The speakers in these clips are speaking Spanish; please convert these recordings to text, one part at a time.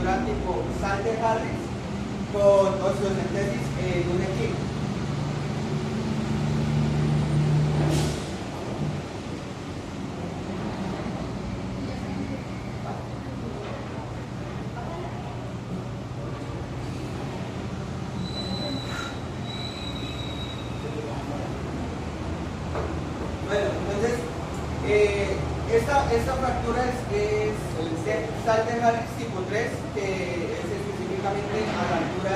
fractura tipo sal de Harris con osteocentesis en un equipo. Bueno, entonces, esta fractura es sal de Harris tipo 3, que es específicamente a la altura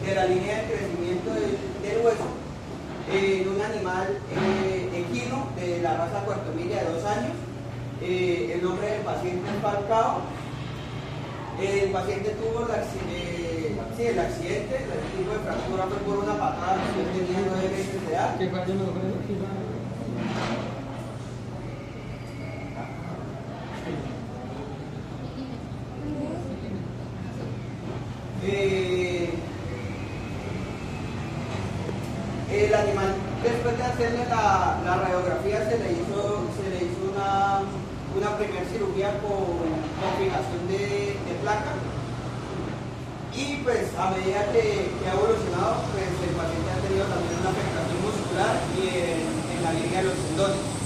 de la línea de crecimiento del hueso, en un animal equino de la raza cuartomilla de 2 años. El nombre del paciente es Falcao. El paciente tuvo el accidente, el tipo de fractura fue por una patada que él tenía 9 meses de edad. El animal, después de hacerle la radiografía, se le hizo una primera cirugía con fijación de placa. Y pues a medida que ha evolucionado, pues el paciente ha tenido también una afectación muscular y en la línea de los tendones.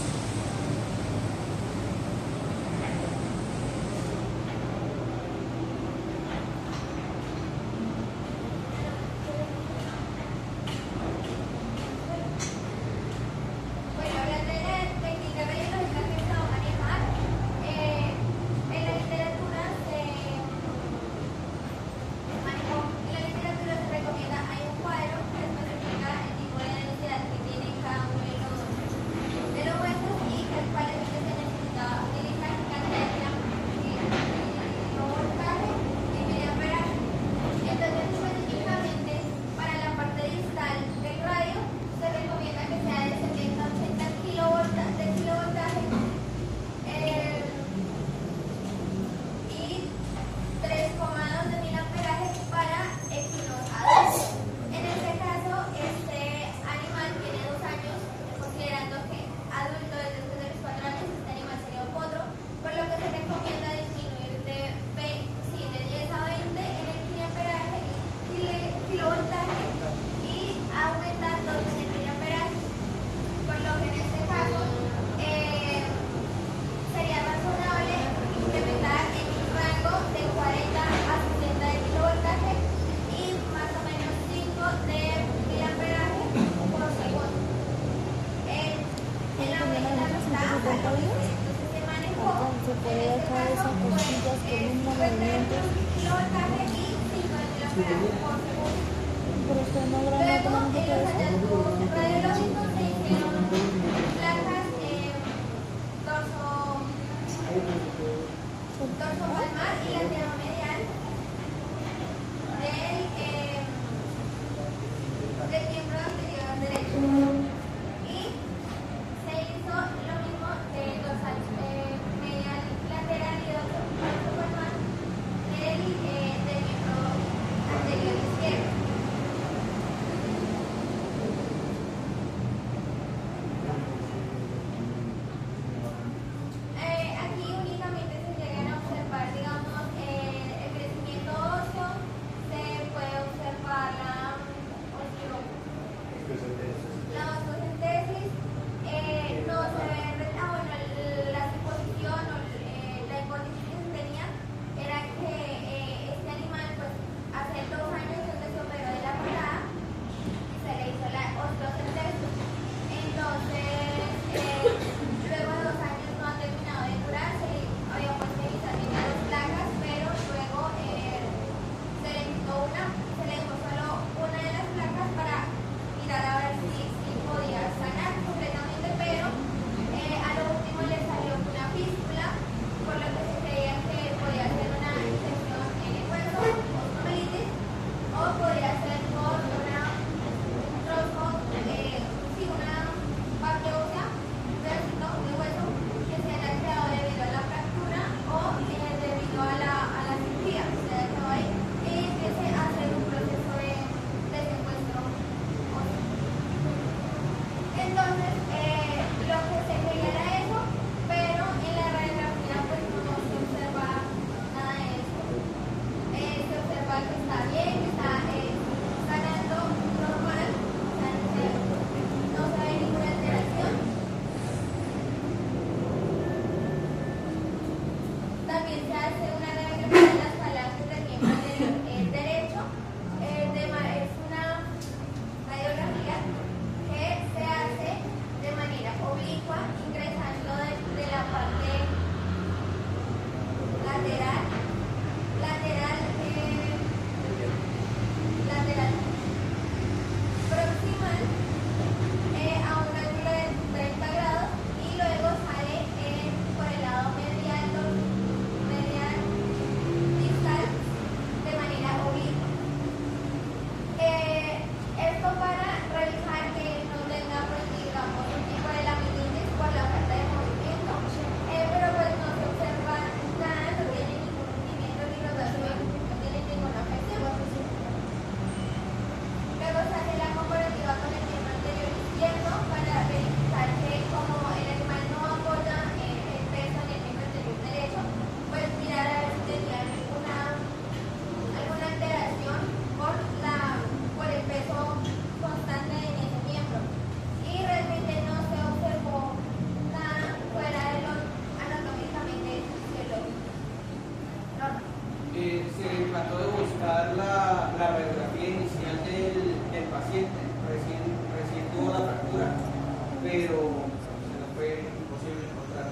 se nos fue imposible encontrar.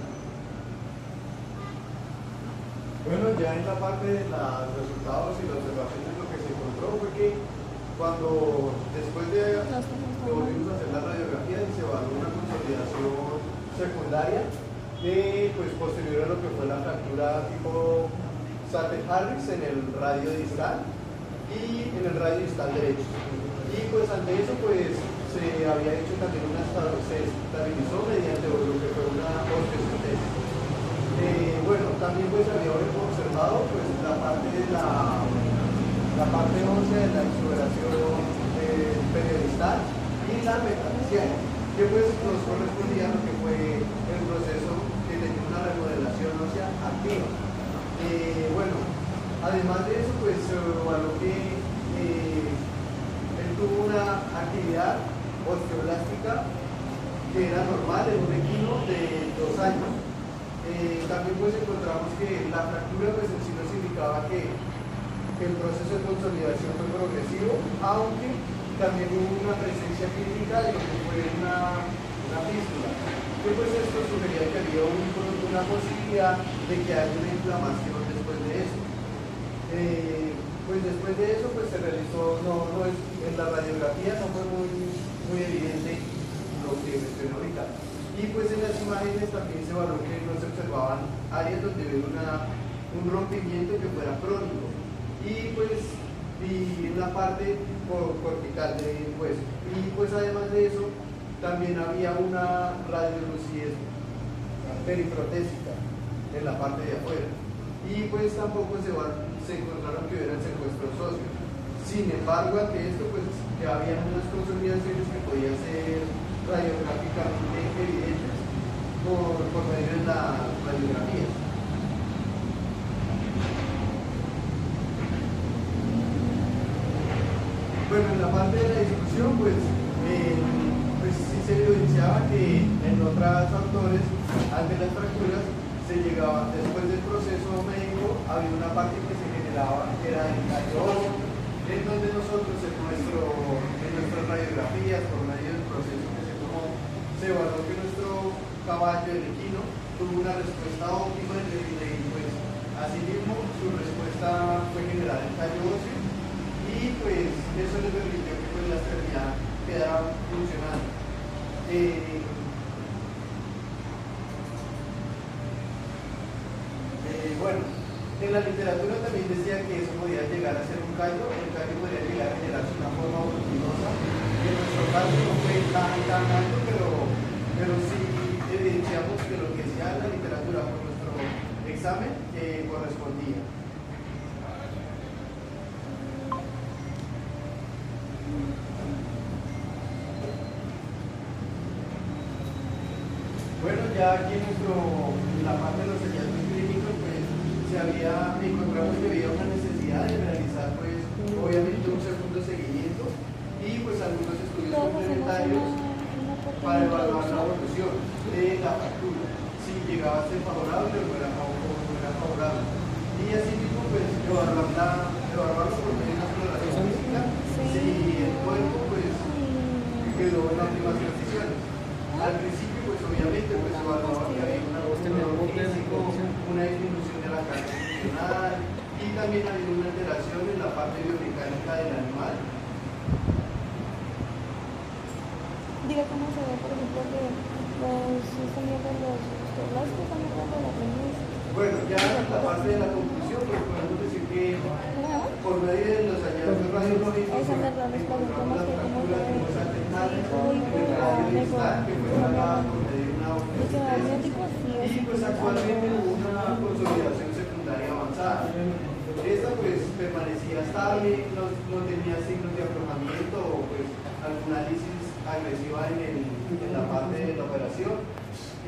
Bueno, ya en la parte de los resultados y las observaciones, lo que se encontró fue que cuando después de volvimos a hacer la radiografía y se evaluó una consolidación secundaria, pues posterior a lo que fue la fractura tipo Salter-Harris en el radio distal y en el radio distal derecho. Y pues ante eso pues se había hecho también se estabilizó mediante lo que fue una osteocentesis. Bueno, también pues había observado pues la parte ósea de la exuberación periodistal y la metafisial, que pues nos correspondía a lo que fue el proceso que tenía una remodelación ósea activa. Bueno, además de eso pues se evaluó que él tuvo una actividad osteoblástica que era normal en un equino de 2 años. También pues encontramos que la fractura pues en sí nos indicaba que el proceso de consolidación fue progresivo, aunque también hubo una presencia clínica de lo que fue una fístula. Que pues esto sugería que había una posibilidad de que haya una inflamación después de eso. Pues después de eso pues se realizó, en la radiografía no fue muy evidente lo que mencioné ahorita. Y pues en las imágenes también se evaluó que no se observaban áreas donde hubiera un rompimiento que fuera crónico. Y en la parte cortical del hueso. Y pues además de eso, también había una radiolucidez periprotésica en la parte de afuera. Y pues tampoco se encontraron que hubieran secuestros óseos. Sin embargo, ante esto, pues que había unas consolidaciones que podían ser radiográficamente evidentes por medio de la radiografía. Bueno, en la parte de la discusión, pues sí se evidenciaba que en otros autores, ante las fracturas, se llegaba, después del proceso médico, había una parte que se generaba, que era el tallo óseo, en donde nosotros en nuestras radiografías, por medio del proceso que se tomó, se evaluó que nuestro caballo, el equino, tuvo una respuesta óptima y pues asimismo su respuesta fue generar el tallo óseo. Y pues eso les permitió que pues, la extremidad quedara funcionando. Bueno, en la literatura también decía que eso podía llegar a ser un callo, el callo podría llegar a generarse una forma voluminosa, que en nuestro caso no fue tan alto, pero sí evidenciamos que lo que decía la literatura por nuestro examen correspondía. Bueno, ya aquí en la parte de los hallazgos clínicos, pues encontramos que había una necesidad de realizar, pues, obviamente un segundo seguimiento y pues algunos estudios complementarios para evaluar la evolución de la fractura, si llegaba a ser favorable o no era favorable. Y así mismo, pues, evaluarlo por medio de una exploración física, si el cuerpo, pues, quedó en óptimas condiciones. Al principio, pues obviamente, pues evaluaba que había un dolor físico, una disminución de la carga funcional y también había una alteración en la parte biomecánica del animal. Diga cómo se ve, por ejemplo, que están viendo los osteoblastos, están viendo la premisa. Bueno, ya en la parte de la conclusión, pues podemos decir que por medio de los hallazgos radiológicos encontramos la fractura que fue Salter-Harris en el radio distal, que fue tratada por medio de una osteocentesis. Y pues actualmente hubo una consolidación secundaria avanzada. Esta pues permanecía estable, no tenía signos de aflojamiento o pues alguna lisis agresiva en la parte de la operación.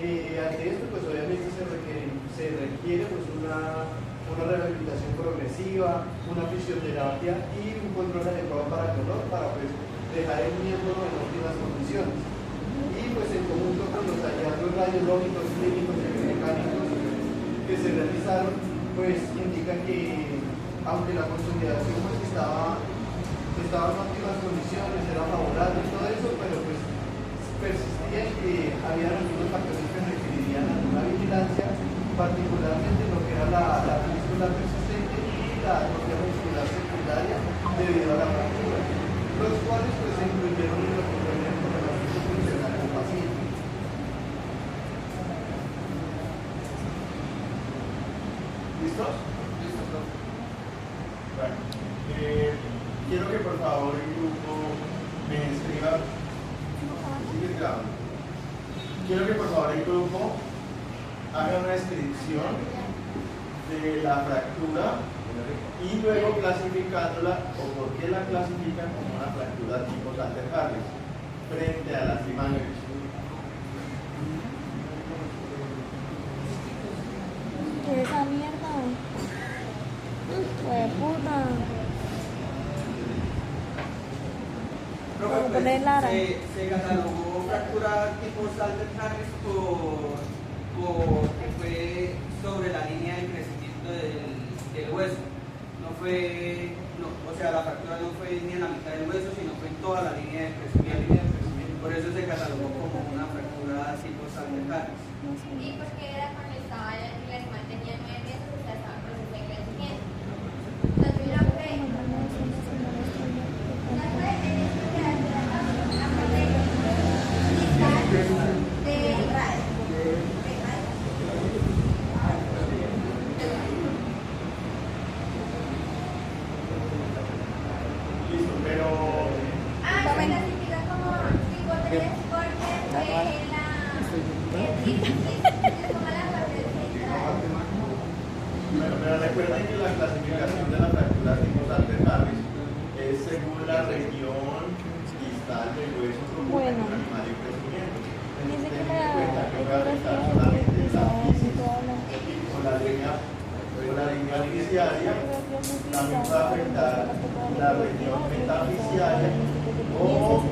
Ante esto pues obviamente se requiere pues una rehabilitación progresiva, una fisioterapia y un control adecuado para el dolor para pues dejar el miembro en óptimas condiciones. Y pues en conjunto con los hallazgos radiológicos, clínicos y biomecánicos que se realizaron, pues indican que aunque la consolidación pues estaba en óptimas condiciones, era favorable y todo eso, pero pues persistía en que había ¿Listos? Listo, profe. Bueno, quiero que por favor el grupo me escriba. Sigue grabando. Quiero que por favor el grupo haga una descripción de la fractura y luego clasificándola o por qué la clasifican como una fractura tipo Salter-Harris frente a las imágenes. ¿Qué es esa mierda? ¡Hue puta! Profe, Vamos a poner Lara. se catalogó fractura tipo Salter-Harris porque fue sobre la línea de crecimiento del hueso. O sea, la fractura no fue ni en la mitad del hueso, sino fue en toda la línea de crecimiento. Por eso se catalogó como una fractura tipo Salter-Harris. Y porque era cuando estaba el animal tenía 9 meses, o sea, estaba en proceso de crecimiento. Entonces la fe en esto que hace la parte distal de radio. Listo, pero Se clasifica como tipo 3 porque fue es como la parte central. bueno, pero recuerden que la clasificación de la fractura tipo Salter-Harris es según la región distal del hueso profundo Bueno. en un animal en crecimiento. Dice que Tengan en cuenta que va a afectar la solamente la ecografía fisis toda la o la línea artificiaria, también va a afectar la región metafisiaria o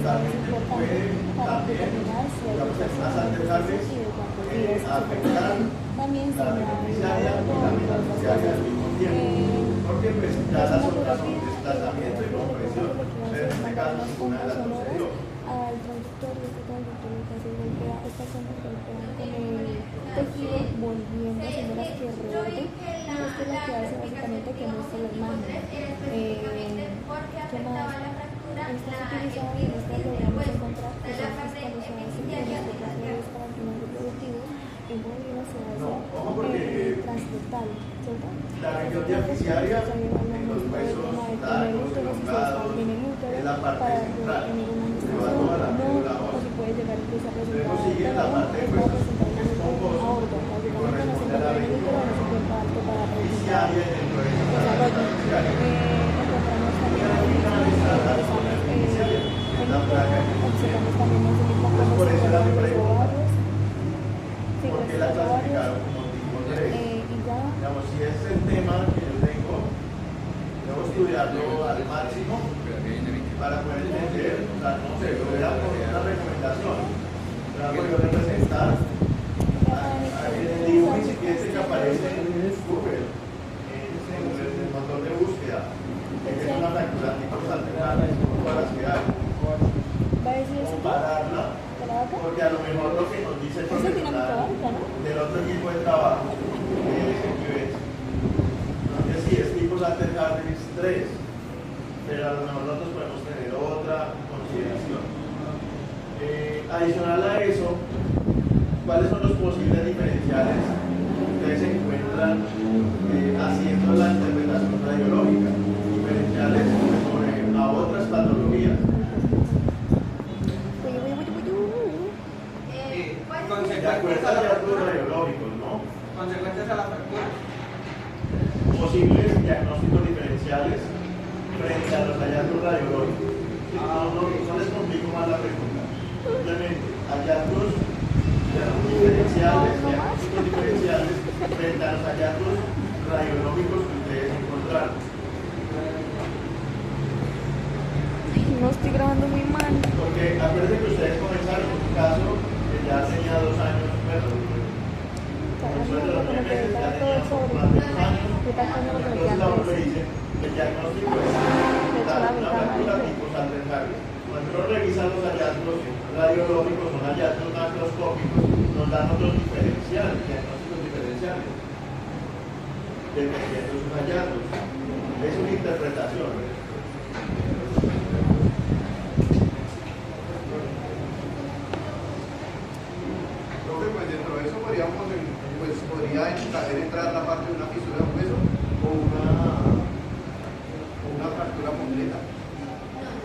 también puede también la persona Salter-Harris afectar también la beneficiaria y la metafisiaria al mismo tiempo, porque pues ya las otras son desplazamiento y compresión, pero en este caso ninguna de las dos se dio. al transductor y este transductor lo que hace es golpea, estas zonas golpean con el tejido volviendo haciendo las que rebote, y esto es lo que hace básicamente que muestre la imagen. ¿Qué más? Esto es utilizado en esta logramos encontrar que son cuando se hace en los procesos para el final reproductivo en bovino se hace ojo porque transductal, ¿cierto? La región diapficiaria en los huesos largos, elongados, es la parte central, se va toda la médula ósea. Luego sigue la parte de huesos esponjosos que corresponde a la región diapficiaria y dentro de esa la diapficiaria. Y al final está la zona beneficiaria, que es la placa de crecimiento. Entonces por eso era mi pregunta, ¿por qué la clasificaron como tipo 3? Digamos, si ese es el tema que yo tengo, debo estudiarlo al máximo para poder entender, o sea, no sé, lo era por una recomendación, pero algo yo representar en el dibujo incipiente que aparece en Google, en el motor de búsqueda, que es una fractura tipo Salter-Harris, todas las que hay. Compararla, porque a lo mejor lo que nos dice el profesional del otro equipo de trabajo no sé si es tipo Salter-Harris 3, pero a lo mejor nosotros podemos tener otra consideración. Adicional a eso, ¿cuáles son los posibles diferenciales que ustedes encuentran haciendo la interpretación radiológica? Diferenciales sobre a otras patologías. De acuerdo a hallazgos radiológicos, ¿no? Consecuencias a la fractura. Posibles diagnósticos diferenciales frente a los hallazgos radiológicos. No les complico más la pregunta. Simplemente hallazgos diagnósticos diferenciales frente a los hallazgos radiológicos que ustedes encontraron. No estoy grabando muy mal. Porque acuérdense que ustedes comenzaron un caso que ya tenía 2 años, perdón. Comenzó desde los 9 meses, ya tenía más de 2 años. Entonces la UNE dice que el diagnóstico es una fractura tipo Salter-Harris. Cuando uno revisa los hallazgos radiológicos, son hallazgos macroscópicos, nos dan otros diferenciales, diagnósticos diferenciales, dependiendo de sus hallazgos. Es una interpretación. Pues dentro de eso podríamos, pues podría entrar la parte de una fisura de un hueso o una fractura completa.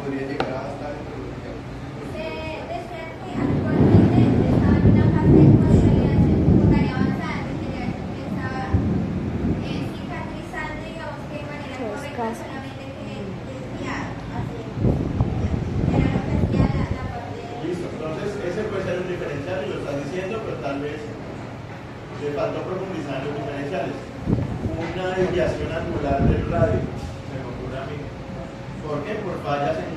Podría llegar a estar dentro de Se decía que actualmente estaba en una fase de consolidación secundaria avanzada, que ya estaba cicatrizando, digamos que de manera correcta, solamente que desviar así. Era lo que hacía la parte de... Listo, entonces ese puede ser un diferencial y lo estás diciendo, pero tal vez le faltó profundizar en los diferenciales. Una desviación angular del radio, se me ocurre a mí. ¿Por qué? Por fallas en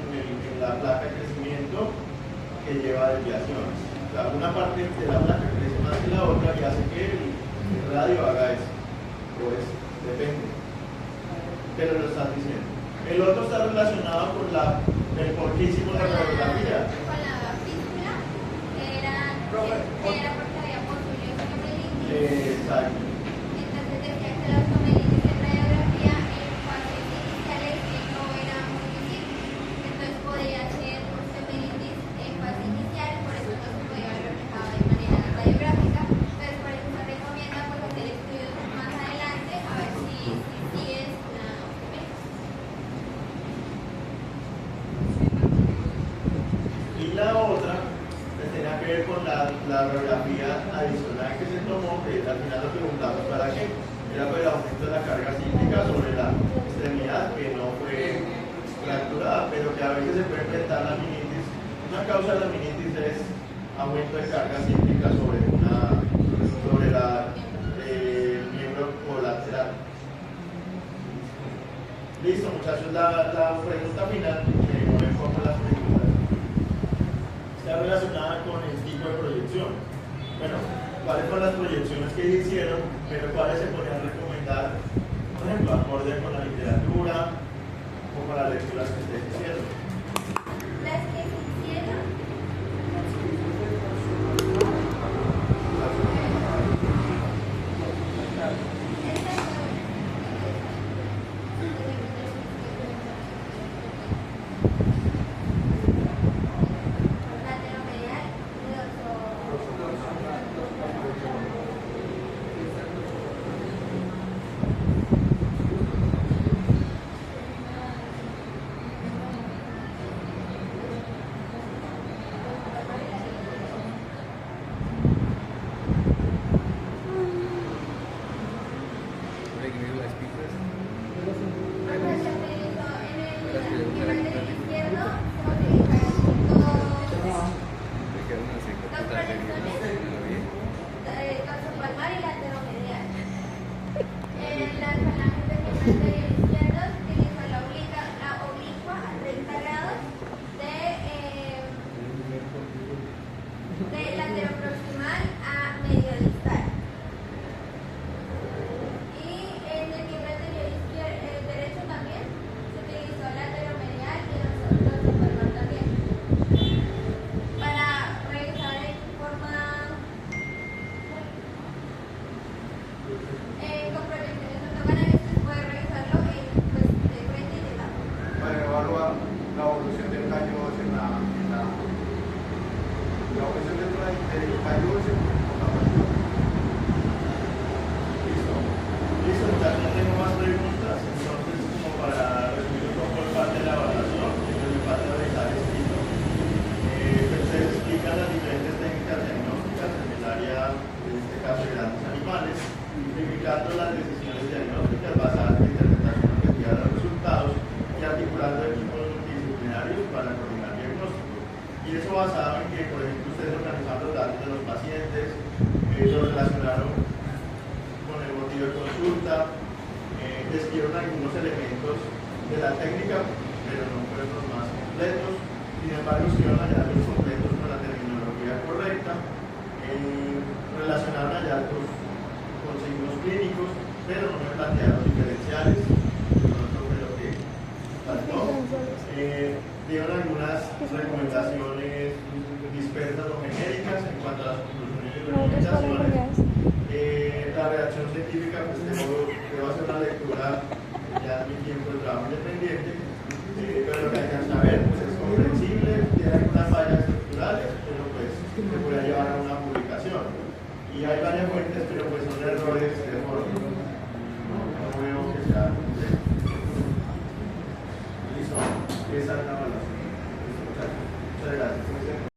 la placa de crecimiento que lleva desviación. O sea, una parte de la placa crece más que la otra y hace que el radio haga eso. Pues depende. Pero lo estás diciendo. El otro está relacionado con el por qué hicimos la radiografía. Con la fístula, que era porque había posible osteomelitis. Exacto. Entonces decía que la osteomelitis en radiografía en fases iniciales no era muy visible. Entonces podía ser osteomelitis en fase inicial, por eso no se podía ver reflejado de manera radiográfica. Entonces por eso se recomienda pues, hacer estudios más adelante a ver si es una osteomelitis. Y la otra tenía que ver con la radiografía adicional que se tomó, que al final nos preguntamos para qué. Era por el aumento de la carga cíclica sobre la extremidad, que no fue fracturada, pero que a veces se puede enfrentar la minitis. Una causa de la minitis es aumento de carga cíclica sobre la miembro colateral. Listo, muchachos, la pregunta final, no me pongo las preguntas, está relacionada con el tipo de proyección. Bueno, cuáles fueron las proyecciones que hicieron, pero cuáles se podrían recomendar, por ejemplo, acorde con la literatura o con las lecturas que ustedes hicieron. Las que se hicieron, lateromedial y palmar y lateromedial. En las falanges de miembro anterior izquierdo se utilizó la oblicua a 30 grados de lateroproximal a medio distal. Y en el miembro anterior derecho también se utilizó lateromedial y dorsopalmar también. Para revisar en forma con proyecciones ortogonales, se puede revisarlo de frente y de lado. para evaluar la evolución del callo en la evolución del callo en la fractura. Listo, muchachos, no tengo más preguntas, entonces como para resumir un poco el parte de la evaluación, el parte de realizar escrito. Ustedes explican las diferentes técnicas diagnósticas en el área, en este caso de grandes animales, simplificando las decisiones diagnósticas basadas en interpretación objetiva de los resultados y articulando equipos multidisciplinarios para coordinar diagnósticos. Y eso basado en que, por ejemplo, ustedes organizaron los datos de los pacientes, lo relacionaron con el motivo de consulta, describieron algunos elementos de la técnica, pero no fueron los más completos. Sin embargo, escribieron hallazgos completos con la terminología correcta, relacionaron hallazgos con signos clínicos, pero no me plantearon diferenciales. Eso fue lo que faltó. Dieron algunas recomendaciones dispersas o genéricas en cuanto a las conclusiones y recomendaciones. La redacción científica, pues debo hacer una lectura ya en mi tiempo de trabajo independiente, pero lo que hay que saber pues, es comprensible, tiene algunas fallas estructurales, pero pues se puede llevar a una publicación. Y hay varias esa es la evaluación. Muchas gracias.